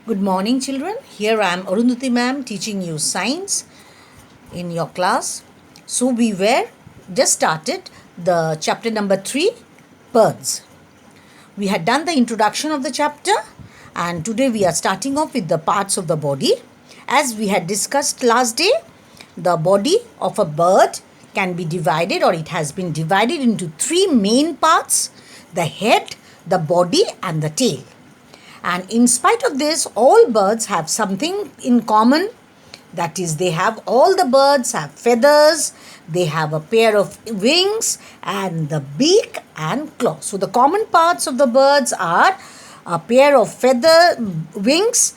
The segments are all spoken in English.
Good morning, children. Here I am, Arundhati ma'am, teaching you science in your class. So we were just started the chapter number 3, birds. We had done the introduction of the chapter, and today we are starting off with the parts of the body. As we had discussed last day, the body of a bird can be divided, or it has been divided into 3 main parts: the head, the body, and the tail. And in spite of this, all birds have something in common. That is, all the birds have feathers, they have a pair of wings, and the beak and claws. So the common parts of the birds are a pair of wings,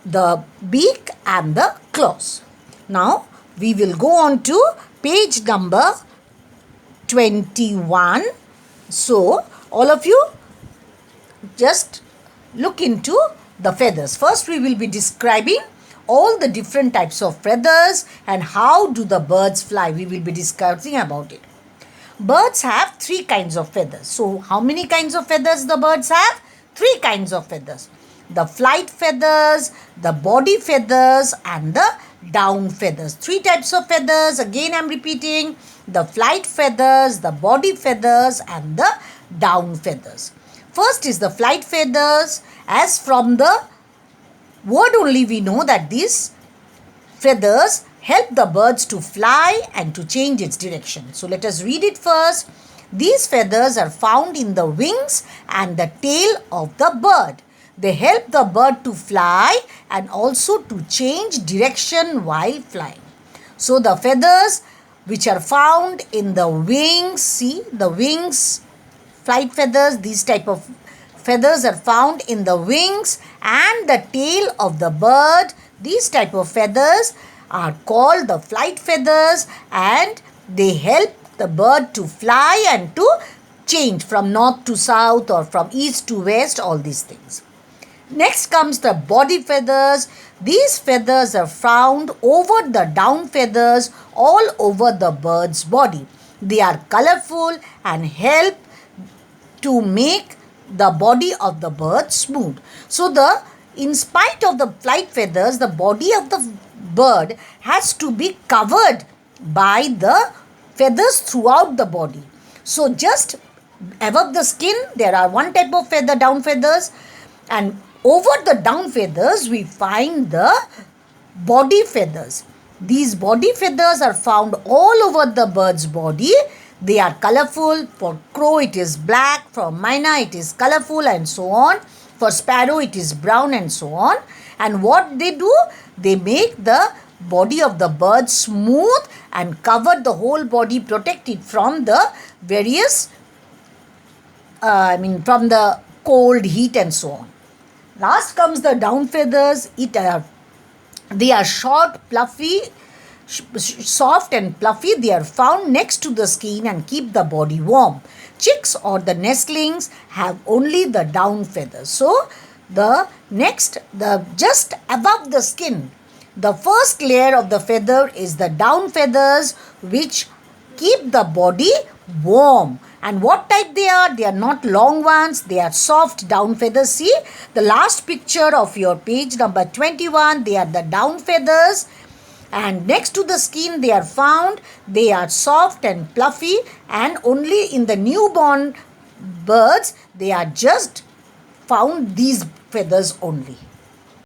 the beak, and the claws. Now we will go on to page number 21. So all of you just look into the feathers. First, we will be describing all the different types of feathers and how do the birds fly. We will be discussing about it. Birds have 3 kinds of feathers. So, how many kinds of feathers the birds have? 3 kinds of feathers. The flight feathers, the body feathers, and the down feathers. 3 types of feathers. Again, I am repeating. The flight feathers, the body feathers, and the down feathers. First is the flight feathers. As from the word only we know that these feathers help the birds to fly and to change its direction. So let us read it first. These feathers are found in the wings and the tail of the bird. They help the bird to fly and also to change direction while flying. So the feathers which are found in the wings, see the wings, flight feathers, these type of feathers are found in the wings and the tail of the bird. These type of feathers are called the flight feathers, and they help the bird to fly and to change from north to south or from east to west, all these things. Next comes the body feathers. These feathers are found over the down feathers all over the bird's body. They are colorful and help to make the body of the bird smooth. So in spite of the flight feathers, the body of the bird has to be covered by the feathers throughout the body. So just above the skin, there are one type of feather, down feathers, and over the down feathers, we find the body feathers. These body feathers are found all over the bird's body. They are colorful. For crow, it is black. For myna, it is colorful, and so on. For sparrow, it is brown, and so on. And what they do? They make the body of the bird smooth and cover the whole body, protect it from the various, from the cold, heat, and so on. Last comes the down feathers. They are short, fluffy, soft and fluffy. They are found next to the skin and keep the body warm. Chicks or the nestlings have only the down feathers. So just above the skin, the first layer of the feather is the down feathers, which keep the body warm. And what type they are? They are not long ones. They are soft down feathers. See the last picture of your page number 21. They are the down feathers. And next to the skin they are found. They are soft and fluffy, and only in the newborn birds they are just found these feathers only.